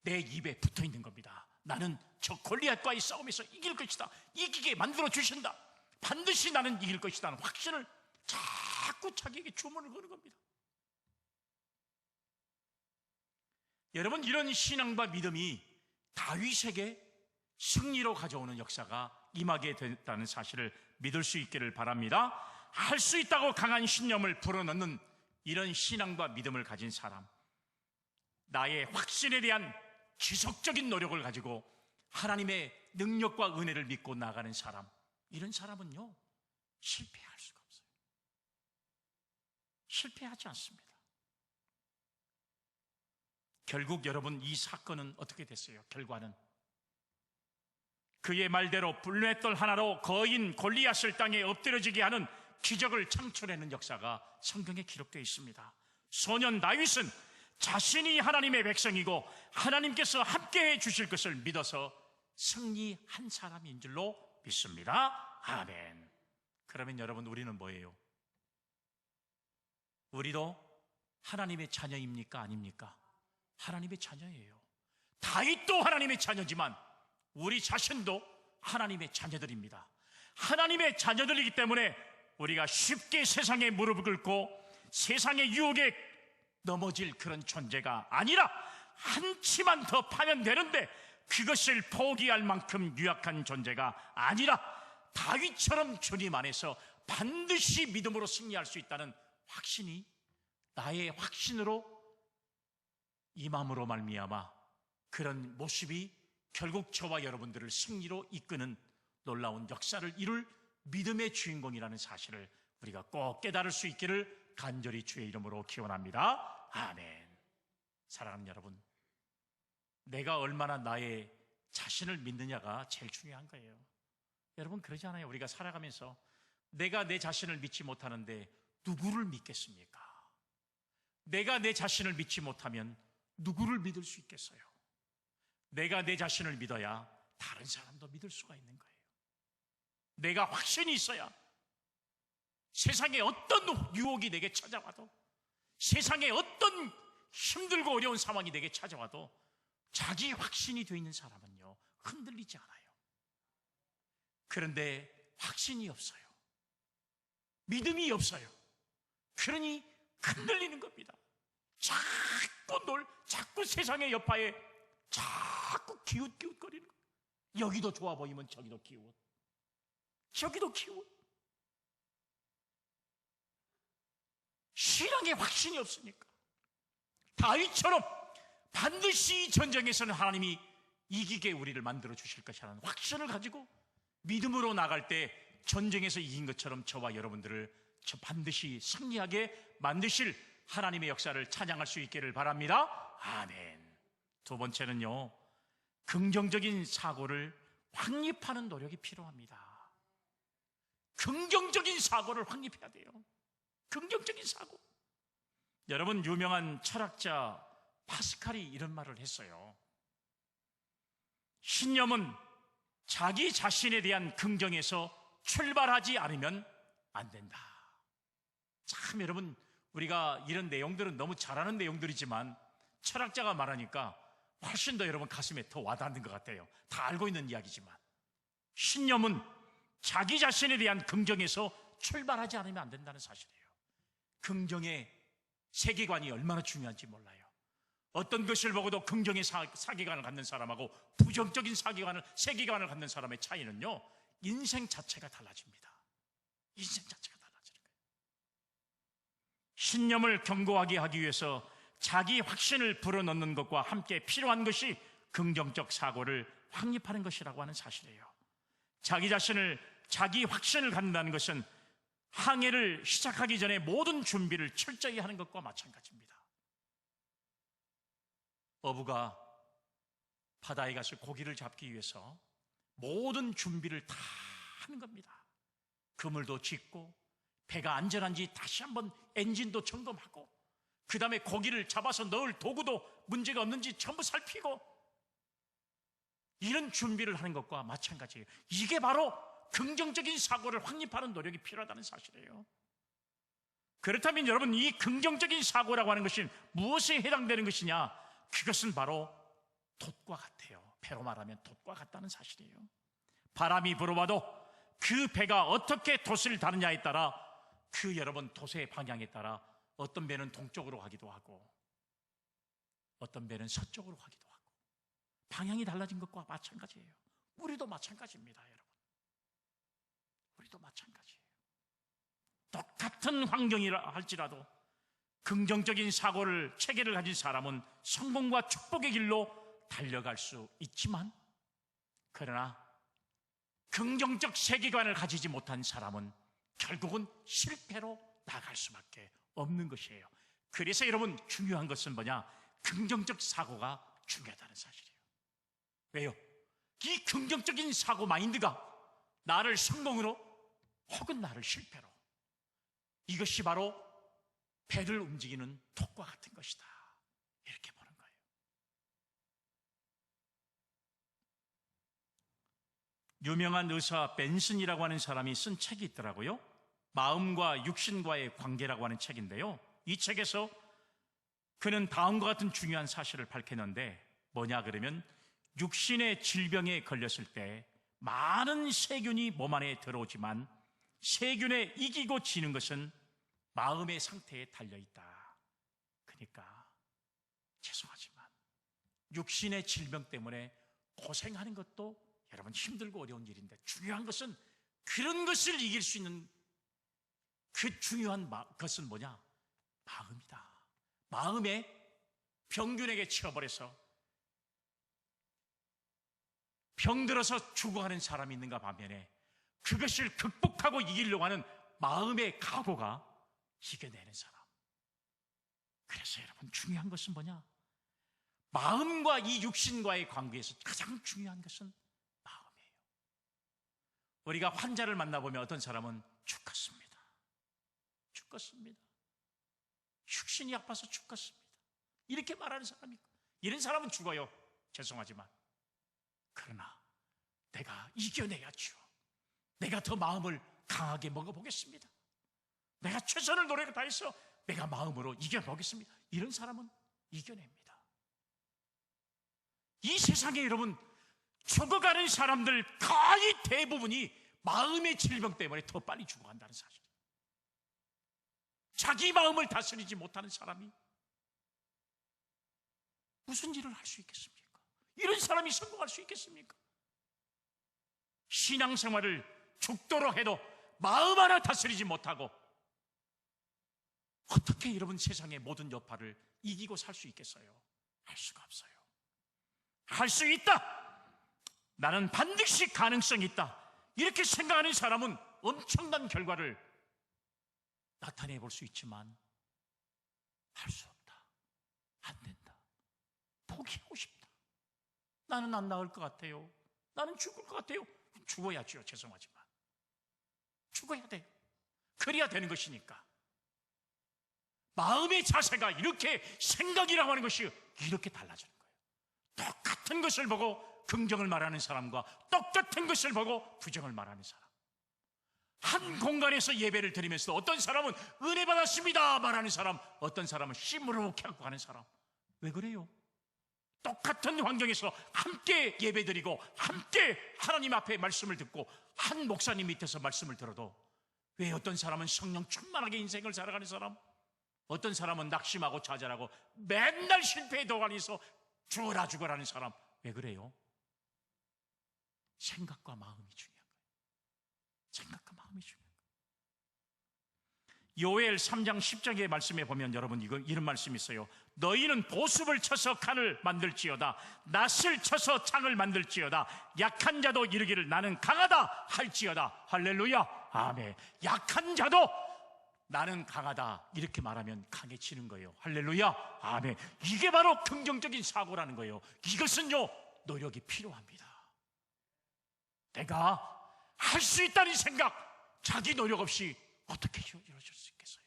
내 입에 붙어 있는 겁니다. 나는 저 골리앗과의 싸움에서 이길 것이다. 이기게 만들어 주신다. 반드시 나는 이길 것이다. 하는 확신을 자꾸 자기에게 주문을 거는 겁니다. 여러분, 이런 신앙과 믿음이 다윗에게 승리로 가져오는 역사가 임하게 됐다는 사실을 믿을 수 있기를 바랍니다. 할 수 있다고 강한 신념을 불어넣는 이런 신앙과 믿음을 가진 사람, 나의 확신에 대한 지속적인 노력을 가지고 하나님의 능력과 은혜를 믿고 나가는 사람, 이런 사람은요 실패할 수가 없어요. 실패하지 않습니다. 결국 여러분, 이 사건은 어떻게 됐어요? 결과는 그의 말대로 불맷돌 하나로 거인 골리앗을 땅에 엎드려지게 하는 기적을 창출하는 역사가 성경에 기록되어 있습니다. 소년 다윗은 자신이 하나님의 백성이고 하나님께서 함께해 주실 것을 믿어서 승리한 사람인 줄로 믿습니다. 아멘. 그러면 여러분, 우리는 뭐예요? 우리도 하나님의 자녀입니까? 아닙니까? 하나님의 자녀예요. 다윗도 하나님의 자녀지만 우리 자신도 하나님의 자녀들입니다. 하나님의 자녀들이기 때문에 우리가 쉽게 세상에 무릎을 꿇고 세상의 유혹에 넘어질 그런 존재가 아니라 한치만 더 파면 되는데 그것을 포기할 만큼 유약한 존재가 아니라 다윗처럼 주님 안에서 반드시 믿음으로 승리할 수 있다는 확신이 나의 확신으로 임함으로 말미암아 그런 모습이 결국 저와 여러분들을 승리로 이끄는 놀라운 역사를 이룰 믿음의 주인공이라는 사실을 우리가 꼭 깨달을 수 있기를 간절히 주의 이름으로 기원합니다. 아멘. 사랑하는 여러분, 내가 얼마나 나의 자신을 믿느냐가 제일 중요한 거예요. 여러분 그러지 않아요? 우리가 살아가면서 내가 내 자신을 믿지 못하는데 누구를 믿겠습니까? 내가 내 자신을 믿지 못하면 누구를 믿을 수 있겠어요? 내가 내 자신을 믿어야 다른 사람도 믿을 수가 있는 거예요. 내가 확신이 있어야 세상에 어떤 유혹이 내게 찾아와도, 세상에 어떤 힘들고 어려운 상황이 내게 찾아와도 자기 확신이 되어 있는 사람은요 흔들리지 않아요. 그런데 확신이 없어요. 믿음이 없어요. 그러니 흔들리는 겁니다. 자꾸 세상의 여파에 자꾸 기웃기웃거리는 거예요. 여기도 좋아 보이면 저기도 기웃, 저기도 기웃. 신앙에 확신이 없으니까 다윗처럼 반드시 전쟁에서는 하나님이 이기게 우리를 만들어 주실 것이라는 확신을 가지고 믿음으로 나갈 때 전쟁에서 이긴 것처럼 저와 여러분들을 반드시 승리하게 만드실 하나님의 역사를 찬양할 수 있기를 바랍니다. 아멘. 두 번째는요, 긍정적인 사고를 확립하는 노력이 필요합니다. 긍정적인 사고를 확립해야 돼요. 긍정적인 사고. 여러분, 유명한 철학자 파스칼이 이런 말을 했어요. 신념은 자기 자신에 대한 긍정에서 출발하지 않으면 안 된다. 참 여러분, 우리가 이런 내용들은 너무 잘 아는 내용들이지만 철학자가 말하니까 훨씬 더 여러분 가슴에 더 와닿는 것 같아요. 다 알고 있는 이야기지만 신념은 자기 자신에 대한 긍정에서 출발하지 않으면 안 된다는 사실이에요. 긍정의 세계관이 얼마나 중요한지 몰라요. 어떤 것을 보고도 긍정의 세계관을 갖는 사람하고 부정적인 세계관을 갖는 사람의 차이는요, 인생 자체가 달라집니다. 인생 자체가 달라지는 거예요. 신념을 견고하게 하기 위해서 자기 확신을 불어넣는 것과 함께 필요한 것이 긍정적 사고를 확립하는 것이라고 하는 사실이에요. 자기 확신을 갖는다는 것은 항해를 시작하기 전에 모든 준비를 철저히 하는 것과 마찬가지입니다. 어부가 바다에 가서 고기를 잡기 위해서 모든 준비를 다 하는 겁니다. 그물도 짓고 배가 안전한지 다시 한번 엔진도 점검하고 그 다음에 고기를 잡아서 넣을 도구도 문제가 없는지 전부 살피고 이런 준비를 하는 것과 마찬가지예요. 이게 바로 긍정적인 사고를 확립하는 노력이 필요하다는 사실이에요. 그렇다면 여러분, 이 긍정적인 사고라고 하는 것이 무엇에 해당되는 것이냐? 그것은 바로 돛과 같아요. 배로 말하면 돛과 같다는 사실이에요. 바람이 불어와도 그 배가 어떻게 돛을 다느냐에 따라 그 여러분 돛의 방향에 따라 어떤 배는 동쪽으로 가기도 하고 어떤 배는 서쪽으로 가기도 하고 방향이 달라진 것과 마찬가지예요. 우리도 마찬가지입니다, 여러분. 우리도 마찬가지예요. 똑같은 환경이라 할지라도 긍정적인 체계를 가진 사람은 성공과 축복의 길로 달려갈 수 있지만, 그러나 긍정적 세계관을 가지지 못한 사람은 결국은 실패로 나갈 수밖에 없는 것이에요. 그래서 여러분, 중요한 것은 뭐냐? 긍정적 사고가 중요하다는 사실이에요. 왜요? 이 긍정적인 사고 마인드가 나를 성공으로 혹은 나를 실패로, 이것이 바로 배를 움직이는 돛과 같은 것이다, 이렇게 보는 거예요. 유명한 의사 벤슨이라고 하는 사람이 쓴 책이 있더라고요. 마음과 육신과의 관계라고 하는 책인데요, 이 책에서 그는 다음과 같은 중요한 사실을 밝혔는데, 뭐냐 그러면 육신의 질병에 걸렸을 때 많은 세균이 몸 안에 들어오지만 세균에 이기고 지는 것은 마음의 상태에 달려있다. 그러니까 죄송하지만 육신의 질병 때문에 고생하는 것도 여러분 힘들고 어려운 일인데, 중요한 것은 그런 것을 이길 수 있는 그 중요한 것은 뭐냐? 마음이다. 마음에 병균에게 치어버려서 병들어서 죽어가는 사람이 있는가 반면에 그것을 극복하고 이기려고 하는 마음의 각오가 이겨내는 사람. 그래서 여러분 중요한 것은 뭐냐? 마음과 이 육신과의 관계에서 가장 중요한 것은 마음이에요. 우리가 환자를 만나보면 어떤 사람은 죽겠습니다. 죽겠습니다. 육신이 아파서 죽겠습니다. 이렇게 말하는 사람이 있고, 이런 사람은 죽어요. 죄송하지만. 그러나 내가 이겨내야죠. 내가 더 마음을 강하게 먹어보겠습니다. 내가 최선을 노력을 다해서 내가 마음으로 이겨보겠습니다. 이런 사람은 이겨냅니다. 이 세상에 여러분 죽어가는 사람들 거의 대부분이 마음의 질병 때문에 더 빨리 죽어간다는 사실. 자기 마음을 다스리지 못하는 사람이 무슨 일을 할 수 있겠습니까? 이런 사람이 성공할 수 있겠습니까? 신앙생활을 죽도록 해도 마음 하나 다스리지 못하고 어떻게 여러분 세상의 모든 여파를 이기고 살 수 있겠어요? 할 수가 없어요. 할 수 있다. 나는 반드시 가능성이 있다. 이렇게 생각하는 사람은 엄청난 결과를 나타내 볼 수 있지만 할 수 없다. 안 된다. 포기하고 싶다. 나는 안 나을 것 같아요. 나는 죽을 것 같아요. 죽어야죠. 죄송하지만 죽어야 돼요. 그래야 되는 것이니까. 마음의 자세가 이렇게, 생각이라고 하는 것이 이렇게 달라지는 거예요. 똑같은 것을 보고 긍정을 말하는 사람과 똑같은 것을 보고 부정을 말하는 사람. 한 공간에서 예배를 드리면서 어떤 사람은 은혜 받았습니다 말하는 사람, 어떤 사람은 시무룩해 갖고 가는 사람. 왜 그래요? 똑같은 환경에서 함께 예배드리고 함께 하나님 앞에 말씀을 듣고 한 목사님 밑에서 말씀을 들어도 왜 어떤 사람은 성령 충만하게 인생을 살아가는 사람, 어떤 사람은 낙심하고 좌절하고 맨날 실패에 도가니서 죽어라는 사람. 왜 그래요? 생각과 마음이 중요한 거예요. 생각과 마음이 중요한 거예요. 요엘 3장 10장의 말씀에 보면 여러분 이런 말씀이 있어요. 너희는 보습을 쳐서 칸을 만들지어다, 낫을 쳐서 창을 만들지어다, 약한 자도 이르기를 나는 강하다 할지어다. 할렐루야. 아멘. 약한 자도 나는 강하다 이렇게 말하면 강해지는 거예요. 할렐루야. 아멘. 이게 바로 긍정적인 사고라는 거예요. 이것은요 노력이 필요합니다. 내가 할 수 있다는 생각, 자기 노력 없이 어떻게 이루어질 수 있겠어요?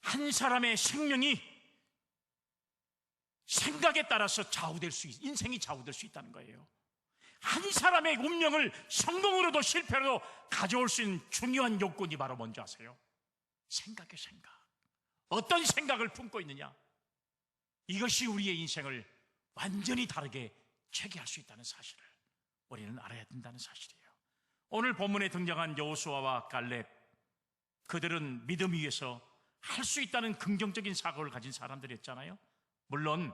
한 사람의 생명이 생각에 따라서 인생이 좌우될 수 있다는 거예요. 한 사람의 운명을 성공으로도 실패로도 가져올 수 있는 중요한 요건이 바로 뭔지 아세요? 생각의 생각. 어떤 생각을 품고 있느냐, 이것이 우리의 인생을 완전히 다르게 체계할 수 있다는 사실을 우리는 알아야 된다는 사실이에요. 오늘 본문에 등장한 여호수아와 갈렙, 그들은 믿음 위에서 할 수 있다는 긍정적인 사고를 가진 사람들이었잖아요. 물론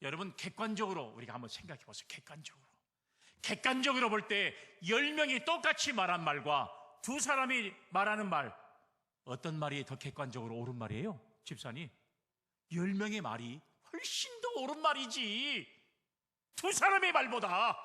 여러분 객관적으로 우리가 한번 생각해 보세요. 객관적으로 볼 때 10명이 똑같이 말한 말과 두 사람이 말하는 말, 어떤 말이 더 객관적으로 옳은 말이에요? 집사님, 10명의 말이 훨씬 더 옳은 말이지 두 사람의 말보다.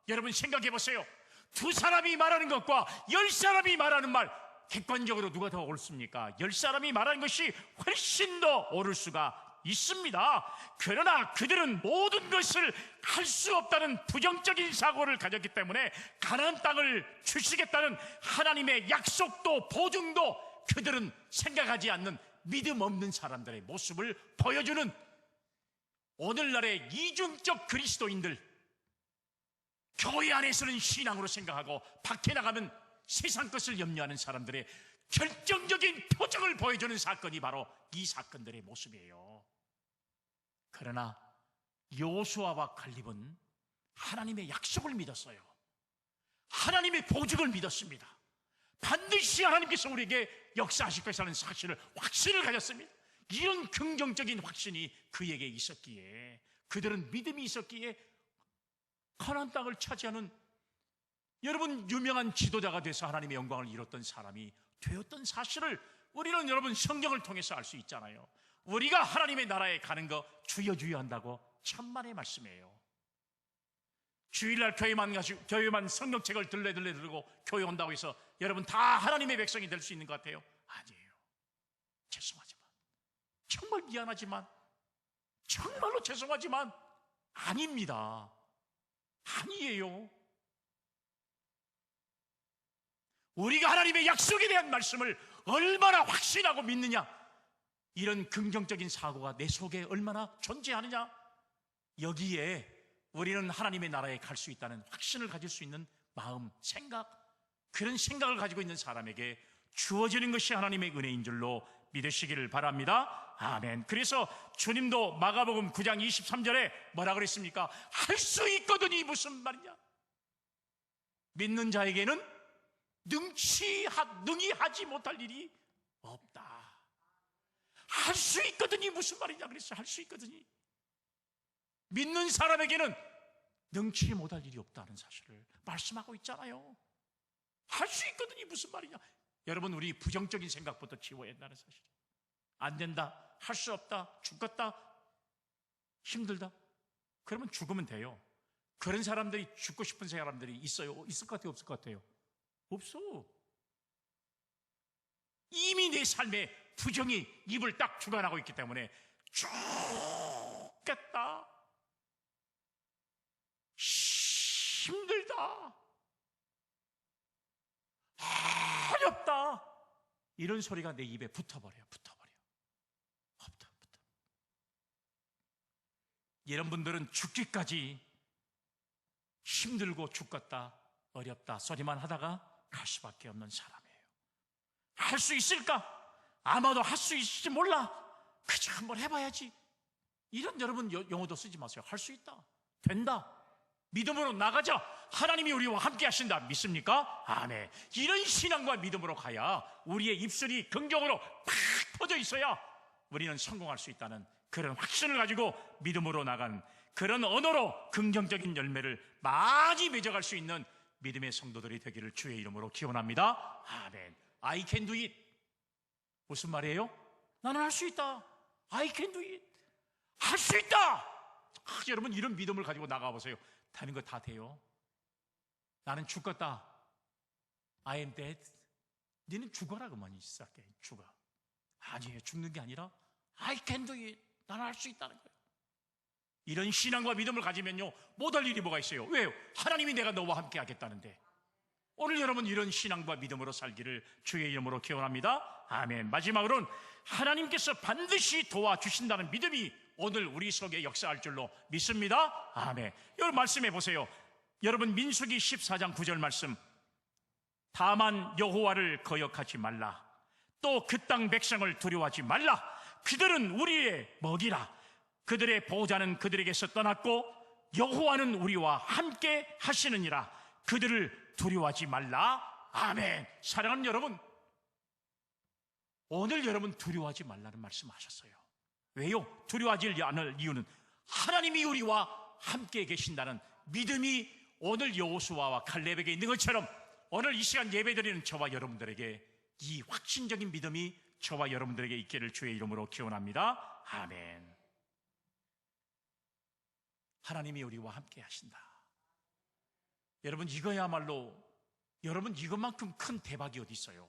여러분 생각해 보세요. 두 사람이 말하는 것과 10사람이 말하는 말, 객관적으로 누가 더 옳습니까? 10사람이 말하는 것이 훨씬 더 옳을 수가 있습니다. 그러나 그들은 모든 것을 할 수 없다는 부정적인 사고를 가졌기 때문에 가나안 땅을 주시겠다는 하나님의 약속도 보증도 그들은 생각하지 않는 믿음 없는 사람들의 모습을 보여주는, 오늘날의 이중적 그리스도인들, 교회 안에서는 신앙으로 생각하고 밖에 나가면 세상 것을 염려하는 사람들의 결정적인 표정을 보여주는 사건이 바로 이 사건들의 모습이에요. 그러나 여호수아와 갈렙은 하나님의 약속을 믿었어요. 하나님의 보증을 믿었습니다. 반드시 하나님께서 우리에게 역사하실 것이라는 사실을, 확신을 가졌습니다. 이런 긍정적인 확신이 그에게 있었기에, 그들은 믿음이 있었기에 가나안 땅을 차지하는, 여러분, 유명한 지도자가 돼서 하나님의 영광을 이뤘던 사람이 되었던 사실을 우리는 여러분 성경을 통해서 알 수 있잖아요. 우리가 하나님의 나라에 가는 거 주여 주여 한다고 천만의 말씀이에요. 주일날 교회만 성경책을 들고 교회 온다고 해서 여러분 다 하나님의 백성이 될 수 있는 것 같아요? 아니에요. 죄송하지만, 정말 미안하지만, 정말로 죄송하지만 아닙니다. 아니에요. 우리가 하나님의 약속에 대한 말씀을 얼마나 확신하고 믿느냐, 이런 긍정적인 사고가 내 속에 얼마나 존재하느냐, 여기에 우리는 하나님의 나라에 갈 수 있다는 확신을 가질 수 있는 마음, 생각, 그런 생각을 가지고 있는 사람에게 주어지는 것이 하나님의 은혜인 줄로 믿으시기를 바랍니다. 아멘. 그래서 주님도 마가복음 9장 23절에 뭐라 그랬습니까? 할 수 있거든이 무슨 말이냐? 믿는 자에게는 능히 하지 못할 일이 없다. 할 수 있거든이 무슨 말이냐 그랬어요. 할 수 있거든이. 믿는 사람에게는 능치 못할 일이 없다는 사실을 말씀하고 있잖아요. 할 수 있거든이 무슨 말이냐. 여러분, 우리 부정적인 생각부터 지워야 한다는 사실. 안 된다, 할 수 없다, 죽겠다, 힘들다, 그러면 죽으면 돼요. 그런 사람들이, 죽고 싶은 사람들이 있어요? 있을 것 같아요? 없을 것 같아요? 없어. 이미 내 삶에 부정이 입을 딱 주관하고 있기 때문에 죽겠다, 힘들다, 어렵다, 이런 소리가 내 입에 붙어버려요. 없다. 이런 분들은 죽기까지 힘들고 죽겠다, 어렵다 소리만 하다가 갈 수밖에 없는 사람이에요. 할 수 있을까? 아마도 할 수 있을지 몰라. 그저 한번 해봐야지. 이런 여러분 용어도 쓰지 마세요. 할 수 있다, 된다, 믿음으로 나가자, 하나님이 우리와 함께 하신다. 믿습니까? 아멘. 이런 신앙과 믿음으로 가야 우리의 입술이 긍정으로 팍 퍼져 있어야 우리는 성공할 수 있다는 그런 확신을 가지고 믿음으로 나간, 그런 언어로 긍정적인 열매를 많이 맺어갈 수 있는 믿음의 성도들이 되기를 주의 이름으로 기원합니다. 아멘. I can do it. 무슨 말이에요? 나는 할 수 있다. I can do it. 할 수 있다. 여러분, 이런 믿음을 가지고 나가보세요. 되는 거 다 돼요. 나는 죽겠다. I am dead. 너는 죽어라 그만이 시작해. 죽어. 아니에요. 죽는 게 아니라 I can do it. 나는 할 수 있다는 거예요. 이런 신앙과 믿음을 가지면요, 못할 일이 뭐가 있어요? 왜요? 하나님이 내가 너와 함께 하겠다는데. 오늘 여러분 이런 신앙과 믿음으로 살기를 주의 이름으로 기원합니다. 아멘. 마지막으로는 하나님께서 반드시 도와주신다는 믿음이 오늘 우리 속에 역사할 줄로 믿습니다. 아멘. 여러분 말씀해 보세요. 여러분 민수기 14장 9절 말씀. 다만 여호와를 거역하지 말라. 또 그 땅 백성을 두려워하지 말라. 그들은 우리의 먹이라. 그들의 보호자는 그들에게서 떠났고 여호와는 우리와 함께 하시느니라. 그들을 두려워하지 말라. 아멘. 사랑하는 여러분, 오늘 여러분 두려워하지 말라는 말씀하셨어요. 왜요? 두려워하지 않을 이유는 하나님이 우리와 함께 계신다는 믿음이 오늘 여호수아와 갈렙에게 있는 것처럼 오늘 이 시간 예배드리는 저와 여러분들에게 이 확신적인 믿음이 저와 여러분들에게 있기를 주의 이름으로 기원합니다. 아멘. 하나님이 우리와 함께 하신다. 여러분, 이거야말로, 여러분 이것만큼 큰 대박이 어디 있어요?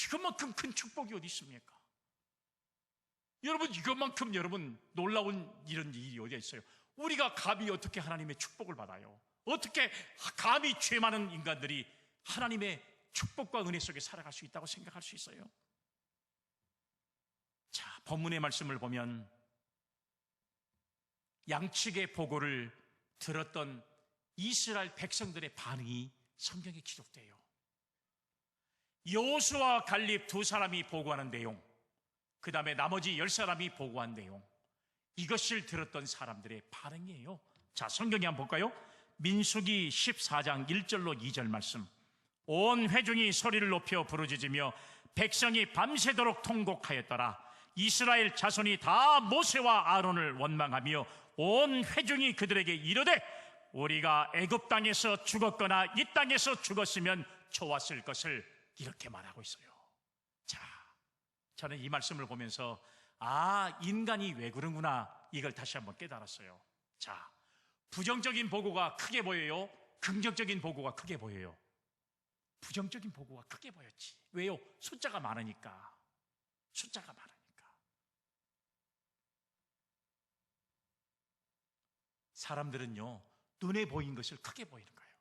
이것만큼 큰 축복이 어디 있습니까? 여러분, 이것만큼 여러분 놀라운 이런 일이 어디 있어요? 우리가 감히 어떻게 하나님의 축복을 받아요? 어떻게 감히 죄 많은 인간들이 하나님의 축복과 은혜 속에 살아갈 수 있다고 생각할 수 있어요? 자, 본문의 말씀을 보면 양측의 보고를 들었던 이스라엘 백성들의 반응이 성경에 기록돼요. 여호수아와 갈렙 두 사람이 보고하는 내용, 그 다음에 나머지 10사람이 보고한 내용, 이것을 들었던 사람들의 반응이에요. 자, 성경에 한번 볼까요? 민수기 14장 1절로 2절 말씀. 온 회중이 소리를 높여 부르짖으며 백성이 밤새도록 통곡하였더라. 이스라엘 자손이 다 모세와 아론을 원망하며 온 회중이 그들에게 이르되 우리가 애굽 땅에서 죽었거나 이 땅에서 죽었으면 좋았을 것을 이렇게 말하고 있어요. 자, 저는 이 말씀을 보면서 인간이 왜 그런구나, 이걸 다시 한번 깨달았어요. 자, 부정적인 보고가 크게 보여요? 긍정적인 보고가 크게 보여요? 부정적인 보고가 크게 보였지. 왜요? 숫자가 많으니까. 숫자가 많으니까. 사람들은요, 눈에 보인 것을 크게 보이는 거예요.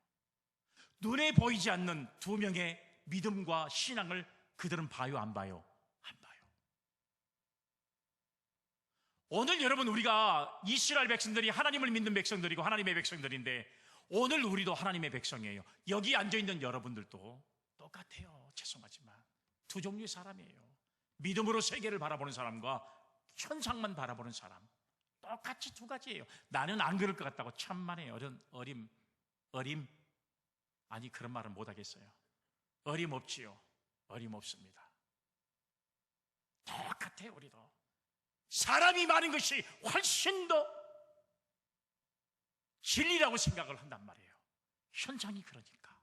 눈에 보이지 않는 두 명의 믿음과 신앙을 그들은 봐요, 안 봐요? 안 봐요. 오늘 여러분, 우리가 이스라엘 백성들이 하나님을 믿는 백성들이고 하나님의 백성들인데, 오늘 우리도 하나님의 백성이에요. 여기 앉아있는 여러분들도 똑같아요. 죄송하지만 두 종류의 사람이에요. 믿음으로 세계를 바라보는 사람과 현상만 바라보는 사람, 똑같이 두 가지예요. 나는 안 그럴 것 같다고 천만의 어림, 아니 그런 말은 못하겠어요. 어림없지요. 어림없습니다. 똑같아요. 우리도 사람이 많은 것이 훨씬 더 진리라고 생각을 한단 말이에요. 현장이 그러니까.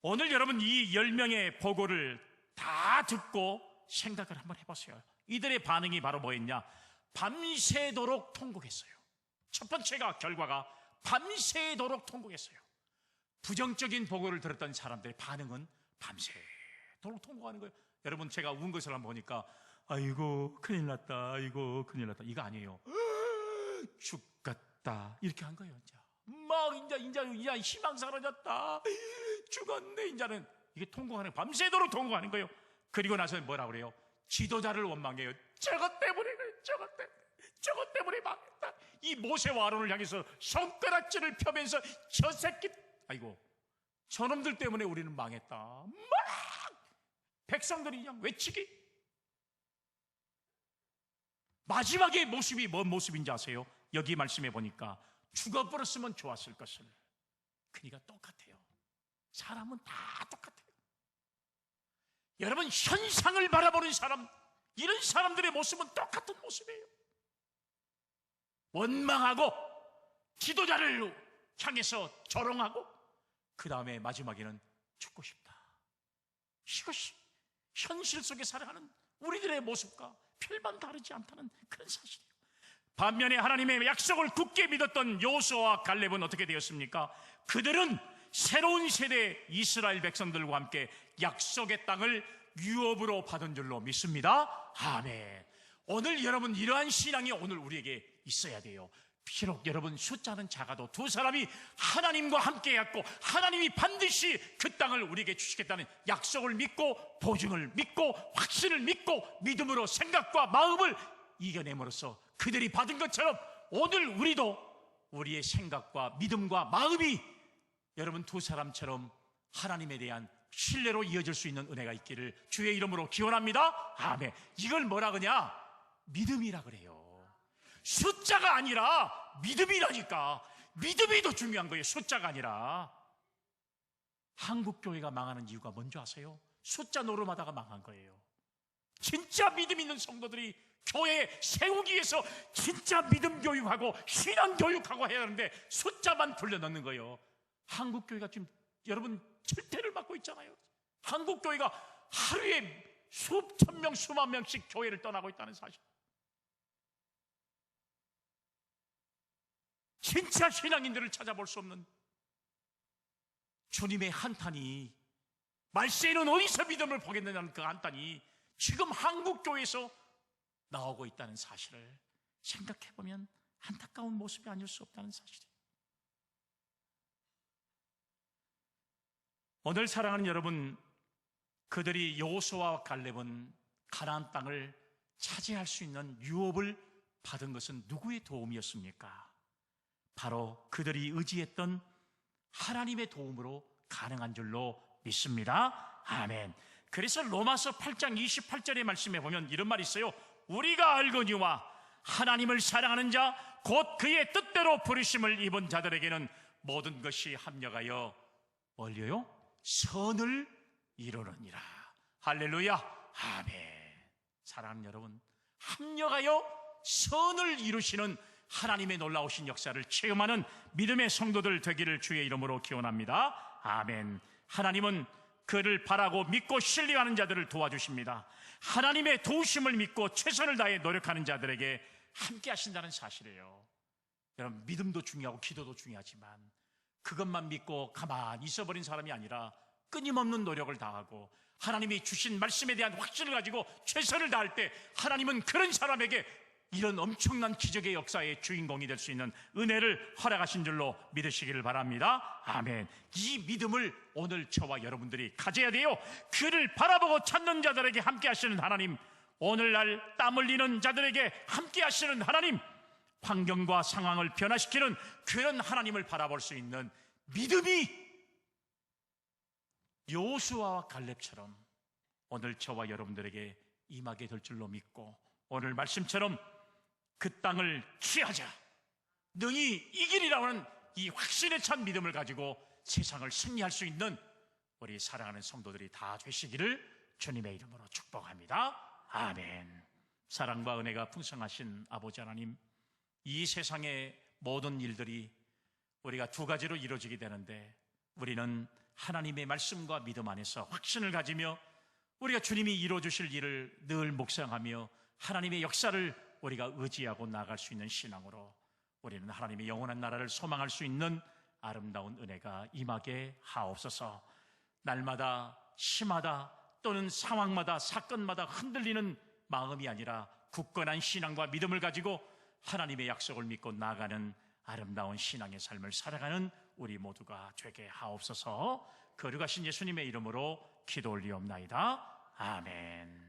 오늘 여러분, 이 10명의 보고를 다 듣고 생각을 한번 해보세요. 이들의 반응이 바로 뭐였냐? 밤새도록 통곡했어요. 첫 번째가, 결과가 밤새도록 통곡했어요. 부정적인 보고를 들었던 사람들의 반응은 밤새도록 통곡하는 거예요. 여러분, 제가 운 것을 한번 보니까 아이고 큰일 났다, 아이고 큰일 났다, 이거 아니에요. 죽겠다 이렇게 한 거예요. 이제 희망 사라졌다, 죽었네, 이제는. 이게 통곡하는, 밤새도록 통곡하는 거예요. 그리고 나서 뭐라 그래요? 지도자를 원망해요. 저것 때문에 그래, 저것 때문에 망했다. 이 모세와 아론을 향해서 손가락질을 펴면서 저 새끼, 아이고 저놈들 때문에 우리는 망했다, 막 백성들이 그냥 외치기. 마지막의 모습이 뭔 모습인지 아세요? 여기 말씀해 보니까 죽어버렸으면 좋았을 것을. 그러니까 똑같아요. 사람은 다 똑같아요. 여러분, 현상을 바라보는 사람, 이런 사람들의 모습은 똑같은 모습이에요. 원망하고 지도자를 향해서 조롱하고, 그 다음에 마지막에는 죽고 싶다. 이것이 현실 속에 살아가는 우리들의 모습과 별반 다르지 않다는 그런 사실이에요. 반면에 하나님의 약속을 굳게 믿었던 여호수아와 갈렙은 어떻게 되었습니까? 그들은 새로운 세대 이스라엘 백성들과 함께 약속의 땅을 유업으로 받은 줄로 믿습니다. 아멘. 오늘 여러분, 이러한 신앙이 오늘 우리에게 있어야 돼요. 비록 여러분 숫자는 작아도 두 사람이 하나님과 함께 했고, 하나님이 반드시 그 땅을 우리에게 주시겠다는 약속을 믿고, 보증을 믿고, 확신을 믿고, 믿음으로 생각과 마음을 이겨냄으로써 그들이 받은 것처럼 오늘 우리도 우리의 생각과 믿음과 마음이 여러분 두 사람처럼 하나님에 대한 신뢰로 이어질 수 있는 은혜가 있기를 주의 이름으로 기원합니다. 아멘. 이걸 뭐라 그러냐? 믿음이라 그래요. 숫자가 아니라 믿음이라니까. 믿음이 더 중요한 거예요. 숫자가 아니라. 한국교회가 망하는 이유가 뭔지 아세요? 숫자 노름하다가 망한 거예요. 진짜 믿음 있는 성도들이 교회 세우기 위해서 진짜 믿음 교육하고 신앙 교육하고 해야 하는데 숫자만 불려넣는 거예요. 한국교회가 지금 여러분 절대를 맞고 있잖아요. 한국교회가 하루에 수천 명, 수만 명씩 교회를 떠나고 있다는 사실. 진짜 신앙인들을 찾아볼 수 없는 주님의 한탄이, 말세에는 어디서 믿음을 보겠느냐는 그 한탄이 지금 한국교회에서 나오고 있다는 사실을 생각해보면 안타까운 모습이 아닐 수 없다는 사실이에요. 오늘 사랑하는 여러분, 그들이 여호수아와 갈렙은 가나안 땅을 차지할 수 있는 유업을 받은 것은 누구의 도움이었습니까? 바로 그들이 의지했던 하나님의 도움으로 가능한 줄로 믿습니다. 아멘. 그래서 로마서 8장 28절의 말씀에 보면 이런 말이 있어요. 우리가 알거니와 하나님을 사랑하는 자, 곧 그의 뜻대로 부르심을 입은 자들에게는 모든 것이 합력하여 뭘요? 선을 이루느니라. 할렐루야. 아멘. 사랑하는 여러분, 합력하여 선을 이루시는 하나님의 놀라우신 역사를 체험하는 믿음의 성도들 되기를 주의 이름으로 기원합니다. 아멘. 하나님은 그를 바라고 믿고 신뢰하는 자들을 도와주십니다. 하나님의 도우심을 믿고 최선을 다해 노력하는 자들에게 함께 하신다는 사실이에요. 여러분, 믿음도 중요하고 기도도 중요하지만 그것만 믿고 가만히 있어버린 사람이 아니라 끊임없는 노력을 다하고 하나님이 주신 말씀에 대한 확신을 가지고 최선을 다할 때 하나님은 그런 사람에게 이런 엄청난 기적의 역사의 주인공이 될 수 있는 은혜를 허락하신 줄로 믿으시기를 바랍니다. 아멘. 이 믿음을 오늘 저와 여러분들이 가져야 돼요. 그를 바라보고 찾는 자들에게 함께 하시는 하나님, 오늘날 땀 흘리는 자들에게 함께 하시는 하나님, 환경과 상황을 변화시키는 그런 하나님을 바라볼 수 있는 믿음이 여호수아와 갈렙처럼 오늘 저와 여러분들에게 임하게 될 줄로 믿고, 오늘 말씀처럼 그 땅을 취하자, 능히 이기리라는 이 확신에 찬 믿음을 가지고 세상을 승리할 수 있는 우리 사랑하는 성도들이 다 되시기를 주님의 이름으로 축복합니다. 아멘. 사랑과 은혜가 풍성하신 아버지 하나님, 이 세상의 모든 일들이 우리가 두 가지로 이루어지게 되는데, 우리는 하나님의 말씀과 믿음 안에서 확신을 가지며 우리가 주님이 이루어주실 일을 늘 묵상하며 하나님의 역사를 우리가 의지하고 나아갈 수 있는 신앙으로 우리는 하나님의 영원한 나라를 소망할 수 있는 아름다운 은혜가 임하게 하옵소서. 날마다 시마다 또는 상황마다 사건마다 흔들리는 마음이 아니라 굳건한 신앙과 믿음을 가지고 하나님의 약속을 믿고 나아가는 아름다운 신앙의 삶을 살아가는 우리 모두가 되게 하옵소서. 거룩하신 예수님의 이름으로 기도 올리옵나이다. 아멘.